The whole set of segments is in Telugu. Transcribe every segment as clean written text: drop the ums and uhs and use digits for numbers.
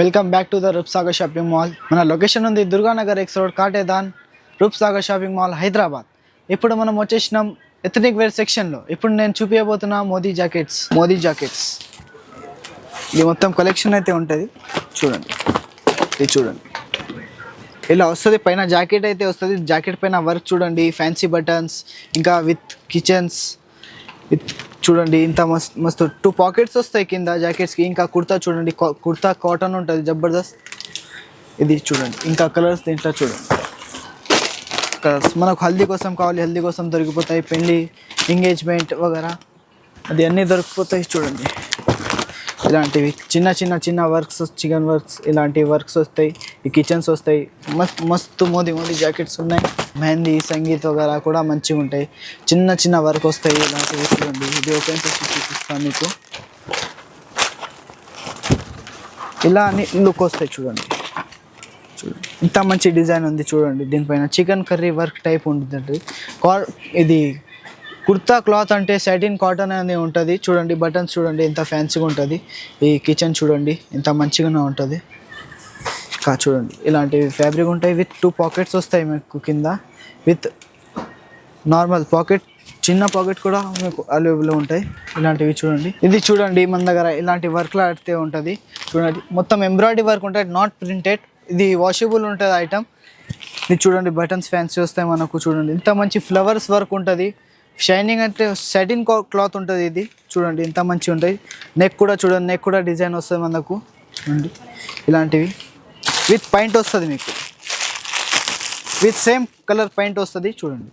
Welcome back to the Roopsagar shopping mall. మన లొకేషన్ ఉంది Durganagar X road Katedan, Roopsagar shopping mall, Hyderabad. ఇప్పుడు మనం వచ్చేసినాం ఎథనిక్ వేర్ సెక్షన్లో. ఇప్పుడు నేను చూపించబోతున్నా మోదీ జాకెట్స్. ఇది మొత్తం కలెక్షన్ అయితే ఉంటుంది, చూడండి. ఇది చూడండి, ఇలా వస్తుంది. పైన జాకెట్ అయితే వస్తుంది. జాకెట్ పైన వర్క్ చూడండి, ఫ్యాన్సీ బటన్స్, ఇంకా విత్ కిచెన్స్, విత్ చూడండి ఇంత మస్తు 2 పాకెట్స్ వస్తాయి కింద జాకెట్స్కి. ఇంకా కుర్తా చూడండి, కుర్తా కాటన్ ఉంటుంది జబర్దస్త్. ఇది చూడండి, ఇంకా కలర్స్ దీంట్లో చూడండి. కలర్స్ మనకు హల్దీ కోసం కావాలి, హల్దీ కోసం దొరికిపోతాయి. పెళ్ళి, ఎంగేజ్మెంట్ వగేరా అది అన్నీ దొరికిపోతాయి. చూడండి ఇలాంటివి చిన్న వర్క్స్, చికెన్ వర్క్స్, ఇలాంటి వర్క్స్ వస్తాయి. ఈ కిచెన్స్ వస్తాయి. మస్తు మోదీ జాకెట్స్ ఉన్నాయి. మెహందీ, సంగీత్ వగేరా కూడా మంచిగా ఉంటాయి. చిన్న వర్క్ వస్తాయి ఇలాంటివి. చూడండి, ఇది ఓపెన్ చేసి చూపిస్తాను మీకు. ఇలా అన్ని లుక్ వస్తాయి. చూడండి ఇంత మంచి డిజైన్ ఉంది. చూడండి దీనిపైన చికెన్ కర్రీ వర్క్ టైప్ ఉంటుంది. ఇది కుర్తా క్లాత్ అంటే సాటిన్ కాటన్ అనేది ఉంటుంది. చూడండి బటన్స్ చూడండి ఎంత ఫ్యాన్సీగా ఉంటుంది. ఈ కిచెన్ చూడండి ఎంత మంచిగానే ఉంటుంది. ఇంకా చూడండి ఇలాంటివి ఫ్యాబ్రిక్ ఉంటాయి. విత్ 2 పాకెట్స్ వస్తాయి మీకు కింద. విత్ నార్మల్ పాకెట్, చిన్న పాకెట్ కూడా మీకు అవైలబుల్ ఉంటాయి. ఇలాంటివి చూడండి. ఇది చూడండి మన దగ్గర ఇలాంటి వర్క్లో ఆడితే ఉంటుంది. చూడండి మొత్తం ఎంబ్రాయిడరీ వర్క్ ఉంటుంది, నాట్ ప్రింటెడ్. ఇది వాషబుల్ ఉంటుంది ఐటమ్. ఇది చూడండి బటన్స్ ఫ్యాన్సీ వస్తాయి మనకు. చూడండి ఇంత మంచి ఫ్లవర్స్ వర్క్ ఉంటుంది. షైనింగ్ అంటే సాటిన్ క్లాత్ ఉంటుంది. ఇది చూడండి ఎంత మంచిగా ఉంటాయి. నెక్ కూడా చూడండి, నెక్ కూడా డిజైన్ వస్తుంది మనకు. చూడండి ఇలాంటివి విత్ పాయింట్ వస్తుంది మీకు. విత్ సేమ్ కలర్ పాయింట్ వస్తుంది. చూడండి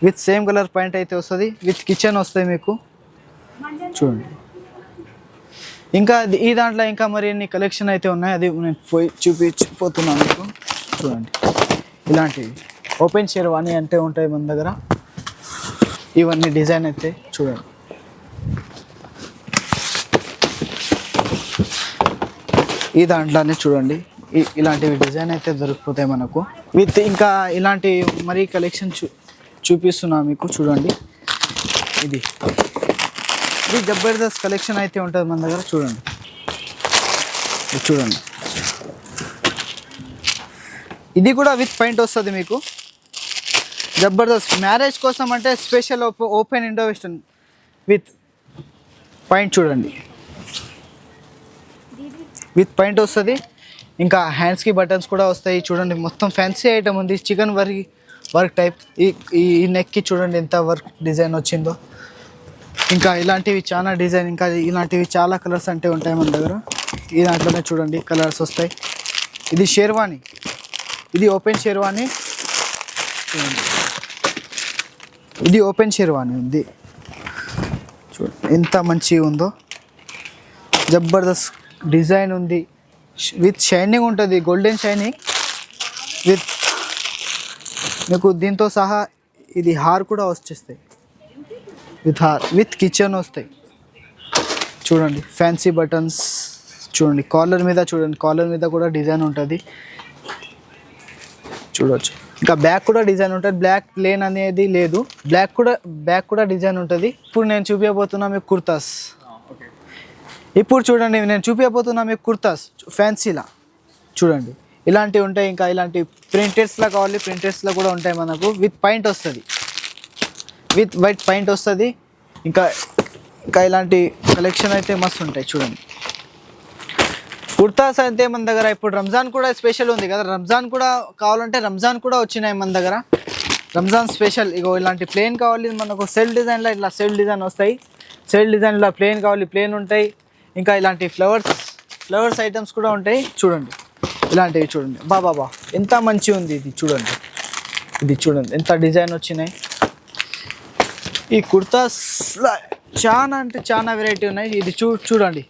విత్ సేమ్ కలర్ పాయింట్ అయితే వస్తుంది. విత్ కిచెన్ వస్తాయి మీకు. చూడండి ఇంకా ఈ దాంట్లో ఇంకా మరి ఎన్ని కలెక్షన్ అయితే ఉన్నాయి, అది నేను పోయి చూపించిపోతున్నాను మీకు. చూడండి ఇలాంటివి ఓపెన్ షేర్వాణి అంటే ఉంటాయి మన దగ్గర. ఇవన్నీ డిజైన్ అయితే చూడండి. ఈ దాంట్లోనే చూడండి ఇలాంటివి డిజైన్ అయితే దొరికిపోతాయి మనకు. విత్ ఇంకా ఇలాంటి మరీ కలెక్షన్ చూపిస్తున్నా మీకు. చూడండి ఇది జబర్దస్త్ కలెక్షన్ అయితే ఉంటుంది మన దగ్గర. చూడండి చూడండి ఇది కూడా విత్ పాయింట్ వస్తుంది మీకు. జబర్దస్త్ మ్యారేజ్ కోసం అంటే special open Indo western with point. చూడండి విత్ పాయింట్ వస్తుంది. ఇంకా హ్యాండ్స్కి బటన్స్ కూడా వస్తాయి. చూడండి మొత్తం ఫ్యాన్సీ ఐటమ్ ఉంది. Chicken work type. ఈ నెక్కి చూడండి ఎంత వర్క్ డిజైన్ వచ్చిందో. ఇంకా ఇలాంటివి చాలా డిజైన్, ఇంకా ఇలాంటివి చాలా కలర్స్ అంటే ఉంటాయి మన దగ్గర. ఈ దాంట్లోనే చూడండి కలర్స్ వస్తాయి. ఇది షేర్వాణి, ఇది ఓపెన్ షేర్వాణి. చూడండి ఇది ఓపెన్ షేర్వాణి ఉంది. చూడండి ఎంత మంచిగా ఉందో. జబర్దస్త్ డిజైన్ ఉంది. విత్ షైనింగ్ ఉంటుంది, గోల్డెన్ షైనింగ్. విత్ మీకు దీంతో సహా ఇది హార్ కూడా వచ్చేస్తాయి. విత్ కిచెన్ వస్తాయి. చూడండి ఫ్యాన్సీ బటన్స్. చూడండి కాలర్ మీద, చూడండి కాలర్ మీద కూడా డిజైన్ ఉంటుంది. చూడవచ్చు ఇంకా బ్యాక్ కూడా డిజైన్ ఉంటుంది. బ్లాక్ ప్లేన్ అనేది లేదు, బ్యాక్ కూడా డిజైన్ ఉంటుంది. ఇప్పుడు నేను చూపించబోతున్నా మీకు కుర్తాస్. ఇప్పుడు చూడండి నేను చూపించబోతున్నా మీకు కుర్తాస్ ఫ్యాన్సీలా. చూడండి ఇలాంటివి ఉంటాయి. ఇంకా ఇలాంటి ప్రింటెడ్స్లా కావాలి, ప్రింటెడ్స్లో కూడా ఉంటాయి మనకు. విత్ పాయింట్ వస్తుంది, విత్ వైట్ పాయింట్ వస్తుంది. ఇంకా ఇలాంటి కలెక్షన్ అయితే మస్తు ఉంటాయి. చూడండి కుర్తాస్ అయితే మన దగ్గర ఇప్పుడు రంజాన్ కూడా స్పెషల్ ఉంది కదా. రంజాన్ కూడా కావాలంటే రంజాన్ కూడా వచ్చినాయి మన దగ్గర. రంజాన్ స్పెషల్ ఇగో ఇలాంటి ప్లేన్ కావాలి మనకు. సెల్ డిజైన్లో ఇట్లా సెల్ డిజైన్ వస్తాయి. సెల్ డిజైన్లో ప్లేన్ కావాలి, ప్లేన్ ఉంటాయి. ఇంకా ఇలాంటి ఫ్లవర్స్ ఐటమ్స్ కూడా ఉంటాయి. చూడండి ఇలాంటివి చూడండి. బాబా ఎంత మంచిగా ఉంది ఇది. చూడండి ఇది చూడండి ఎంత డిజైన్ వచ్చినాయి. ఈ కుర్తాస్లో చాలా అంటే చాలా వెరైటీ ఉన్నాయి. ఇది చూడండి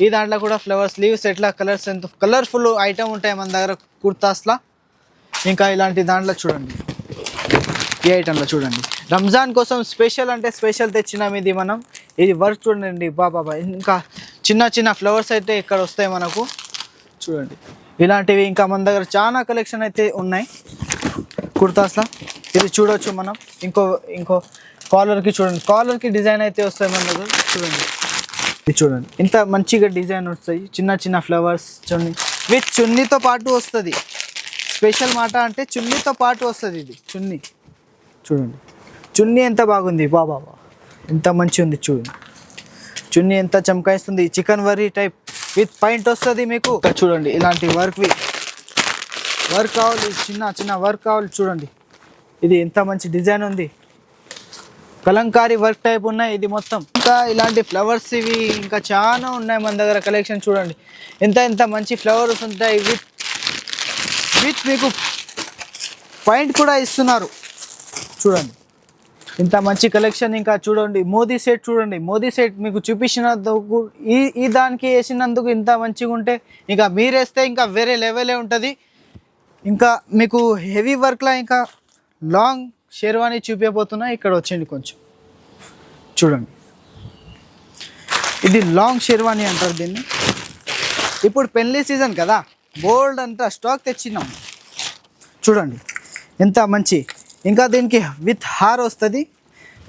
ఈ దాంట్లో కూడా ఫ్లవర్స్, లీవ్స్, ఎట్లా కలర్స్, ఎంత కలర్ఫుల్ ఐటమ్ ఉంటాయి మన దగ్గర కుర్తాస్లో. ఇంకా ఇలాంటి దాంట్లో చూడండి ఈ ఐటెంలో చూడండి రంజాన్ కోసం స్పెషల్ అంటే స్పెషల్ తెచ్చినాం ఇది మనం. ఇది వర్క్ చూడండి బాబా. ఇంకా చిన్న ఫ్లవర్స్ అయితే ఇక్కడ వస్తాయి మనకు. చూడండి ఇలాంటివి ఇంకా మన దగ్గర చాలా కలెక్షన్ అయితే ఉన్నాయి కుర్తాస్లో. ఇది చూడవచ్చు మనం. ఇంకో కాలర్కి చూడండి, కాలర్కి డిజైన్ అయితే వస్తాయి మన దగ్గర. చూడండి ఇది చూడండి ఇంత మంచిగా డిజైన్ వస్తాయి, చిన్న చిన్న ఫ్లవర్స్ చూడండి, విత్ చున్నీతో పాటు వస్తుంది. స్పెషల్ మాట అంటే చున్నీతో పాటు వస్తుంది. ఇది చున్నీ చూడండి, చున్నీ ఎంత బాగుంది బాబా, ఎంత మంచి ఉంది చూడండి. చున్నీ ఎంత చమకాయిస్తుంది. చికెన్ వరీ టైప్ విత్ పాయింట్ వస్తుంది మీకు. ఇక్కడ చూడండి ఇలాంటి వర్క్ కావాలి, చిన్న చిన్న వర్క్ కావాలి చూడండి. ఇది ఎంత మంచి డిజైన్ ఉంది, కలంకారీ వర్క్ టైప్ ఉన్నాయి ఇది మొత్తం. ఇంకా ఇలాంటి ఫ్లవర్స్ ఇవి ఇంకా చాలా ఉన్నాయి మన దగ్గర కలెక్షన్ చూడండి. ఎంత మంచి ఫ్లవర్స్ ఉంటాయి, విత్ మీకు పాయింట్ కూడా ఇస్తున్నారు చూడండి. ఇంత మంచి కలెక్షన్. ఇంకా చూడండి మోదీ సెట్ చూడండి, మోదీ సెట్ మీకు చూపించినందుకు ఈ దానికి వేసినందుకు ఇంత మంచిగా ఉంటే ఇంకా మీరు వేస్తే ఇంకా వేరే లెవెలే ఉంటుంది. ఇంకా మీకు హెవీ వర్క్లా ఇంకా లాంగ్ షేర్వాణి చూపించబోతున్నా. ఇక్కడ వచ్చేయండి కొంచెం చూడండి, ఇది లాంగ్ షేర్వాణి అంటారు దీన్ని. ఇప్పుడు పెళ్లి సీజన్ కదా, బోల్డ్ అంతా స్టాక్ తెచ్చినాం చూడండి ఎంత మంచి. ఇంకా దీనికి విత్ హార్ వస్తుంది,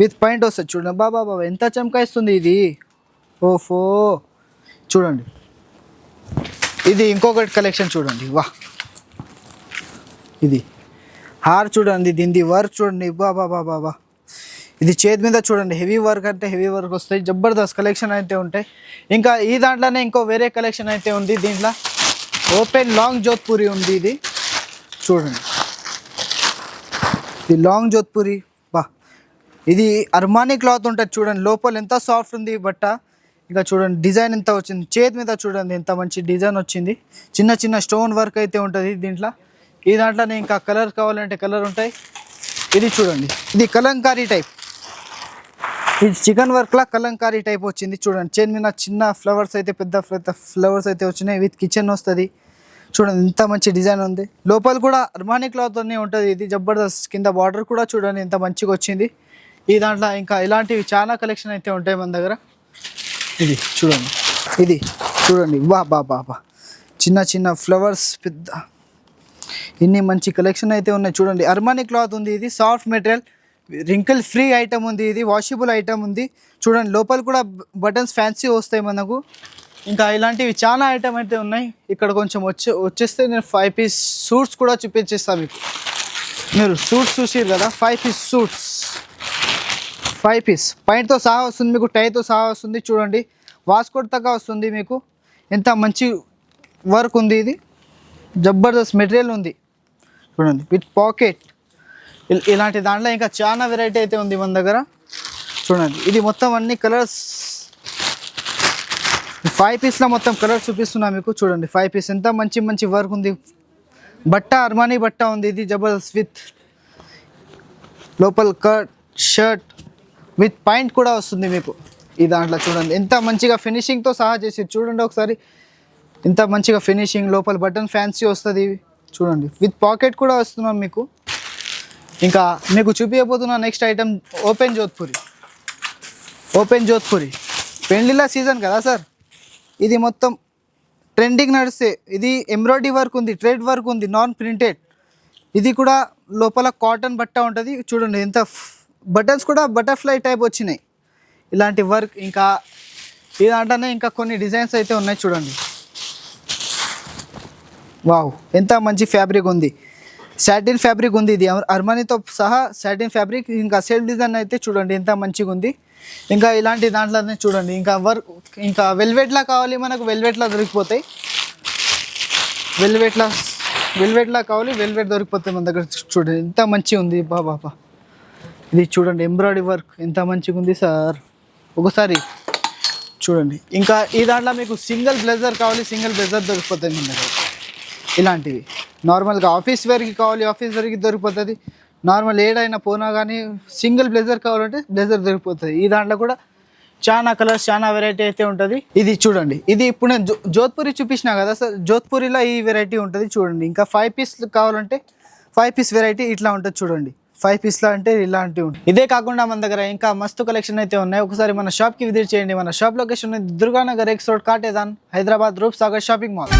విత్ పాయింట్ వస్తుంది చూడండి. బాబా ఎంత చమకాయిస్తుంది ఇది, ఓఫో చూడండి. ఇది ఇంకొకటి కలెక్షన్ చూడండి, వా ఇది హార్ చూడండి, దీని వర్క్ చూడండి, బాబా ఇది చేతి మీద చూడండి. హెవీ వర్క్ అంటే హెవీ వర్క్ వస్తాయి, జబర్దస్త్ కలెక్షన్ అయితే ఉంటాయి. ఇంకా ఈ దాంట్లోనే ఇంకో వేరే కలెక్షన్ అయితే ఉంది. దీంట్లో ఓపెన్ లాంగ్ జోధ్పూరి ఉంది, ఇది చూడండి. ఇది లాంగ్ జోధ్పూరి, బా ఇది అర్మానీ క్లాత్ ఉంటుంది చూడండి. లోపల ఎంత సాఫ్ట్ ఉంది బట్ట. ఇంకా చూడండి డిజైన్ ఎంత వచ్చింది, చేతి మీద చూడండి ఎంత మంచి డిజైన్ వచ్చింది. చిన్న చిన్న స్టోన్ వర్క్ అయితే ఉంటుంది దీంట్లో. ఈ దాంట్లోనే ఇంకా కలర్ కావాలంటే కలర్ ఉంటాయి. ఇది చూడండి, ఇది కలంకారీ టైప్, ఇది చికెన్ వర్క్లా కలంకారీ టైప్ వచ్చింది చూడండి. చేతి మీద చిన్న ఫ్లవర్స్ అయితే పెద్ద ఫ్లవర్స్ అయితే వచ్చినాయి, విత్ కిచెన్ వస్తుంది చూడండి. ఎంత మంచి డిజైన్ ఉంది. లోపల కూడా అర్మానీ క్లాత్ అన్నీ ఉంటుంది. ఇది జబర్దస్త్. కింద బార్డర్ కూడా చూడండి ఎంత మంచిగా వచ్చింది. ఈ దాంట్లో ఇంకా ఇలాంటివి చాలా కలెక్షన్ అయితే ఉంటాయి మన దగ్గర. ఇది చూడండి, ఇది చూడండి, బా చిన్న చిన్న ఫ్లవర్స్ పెద్ద, ఇన్ని మంచి కలెక్షన్ అయితే ఉన్నాయి చూడండి. అర్మానీ క్లాత్ ఉంది, ఇది soft material, wrinkle free item ఉంది, ఇది వాషబుల్ ఐటమ్ ఉంది చూడండి. లోపల కూడా బటన్స్ ఫ్యాన్సీ వస్తాయి మనకు. ఇంకా ఇలాంటివి చాలా ఐటమ్ అయితే ఉన్నాయి. ఇక్కడ కొంచెం వచ్చేస్తే నేను 5 పీస్ సూట్స్ కూడా చూపించేస్తాను మీకు. మీరు సూట్స్ చూసారు కదా, 5 పీస్ సూట్స్, 5 పీస్ పాయింట్తో సహా వస్తుంది మీకు, టైతో సహా వస్తుంది చూడండి. వాస్కోట్ దాకా వస్తుంది మీకు. ఎంత మంచి వర్క్ ఉంది, ఇది జబర్దస్త్ మెటీరియల్ ఉంది చూడండి, విత్ పాకెట్. ఇలాంటి దాంట్లో ఇంకా చాలా వెరైటీ అయితే ఉంది మన దగ్గర చూడండి. ఇది మొత్తం అన్ని కలర్స్, 5 పీస్లో మొత్తం కలర్స్ చూపిస్తున్నా మీకు చూడండి. 5 పీస్ ఎంత మంచి వర్క్ ఉంది. బట్ట అర్మానీ బట్ట ఉంది, ఇది జబర్దస్త్. విత్ లోపల కట్ షర్ట్ విత్ పాయింట్ కూడా వస్తుంది మీకు. ఈ దాంట్లో చూడండి ఎంత మంచిగా ఫినిషింగ్తో సహా చేసి చూడండి ఒకసారి. ఇంత మంచిగా ఫినిషింగ్, లోపల బటన్ ఫ్యాన్సీ వస్తుంది చూడండి. విత్ పాకెట్ కూడా వస్తున్నాం మీకు. ఇంకా మీకు చూపించబోతున్న నెక్స్ట్ ఐటమ్ ఓపెన్ జోధ్పూరి. పెళ్ళిళ్ళ సీజన్ కదా సార్, ఇది మొత్తం ట్రెండింగ్ నడిస్తే. ఇది ఎంబ్రాయిడరీ వర్క్ ఉంది, థ్రెడ్ వర్క్ ఉంది, నాన్ ప్రింటెడ్. ఇది కూడా లోపల కాటన్ బట్ట ఉంటుంది చూడండి. ఎంత బటన్స్ కూడా బటర్ఫ్లై టైప్ వచ్చినాయి, ఇలాంటి వర్క్. ఇంకా ఈ దాంట్లోనే ఇంకా కొన్ని డిజైన్స్ అయితే ఉన్నాయి చూడండి. వావ్ ఎంత మంచి ఫ్యాబ్రిక్ ఉంది, సాటిన్ ఫ్యాబ్రిక్ ఉంది. ఇది అర్మానీతో సహా సాటిన్ ఫ్యాబ్రిక్. ఇంకా సెల్ఫ్ డిజైన్ అయితే చూడండి ఎంత మంచిగా ఉంది. ఇంకా ఇలాంటి దాంట్లోనే చూడండి ఇంకా వర్క్, ఇంకా వెల్వెట్లా కావాలి మనకు, వెల్వెట్లా దొరికిపోతాయి. వెల్వెట్లా కావాలి, వెల్వెట్ దొరికిపోతాయి మన దగ్గర చూడండి. ఎంత మంచిగా ఉంది బాబా. ఇది చూడండి ఎంబ్రాయిడరీ వర్క్ ఎంత మంచిగా ఉంది సార్, ఒకసారి చూడండి. ఇంకా ఈ దాంట్లో మీకు సింగిల్ బ్లేజర్ కావాలి, సింగిల్ బ్లేజర్ దొరికిపోతాయి మన దగ్గర. ఇలాంటివి నార్మల్గా ఆఫీస్ వేర్కి కావాలి, ఆఫీస్ వేర్కి దొరికిపోతుంది. నార్మల్ ఏడైనా పోనా కానీ సింగిల్ బ్లేజర్ కావాలంటే బ్లేజర్ దొరికిపోతుంది. ఈ దాంట్లో కూడా చాలా కలర్స్, చాలా వెరైటీ అయితే ఉంటుంది. ఇది చూడండి, ఇది ఇప్పుడు నేను జోధ్పూరి చూపించినా కదా సార్, జోధ్పూరిలో ఈ వెరైటీ ఉంటుంది చూడండి. ఇంకా 5 పీస్ కావాలంటే 5 పీస్ వెరైటీ ఇట్లా ఉంటుంది చూడండి. 5 పీస్లో అంటే ఇలాంటివి ఉంటుంది. ఇదే కాకుండా మన దగ్గర ఇంకా మస్తు కలెక్షన్ అయితే ఉన్నాయి. ఒకసారి మన షాప్కి విజిట్ చేయండి. మన shop location Durganagar X road, Katedan, Hyderabad, Roop Sagar shopping mall.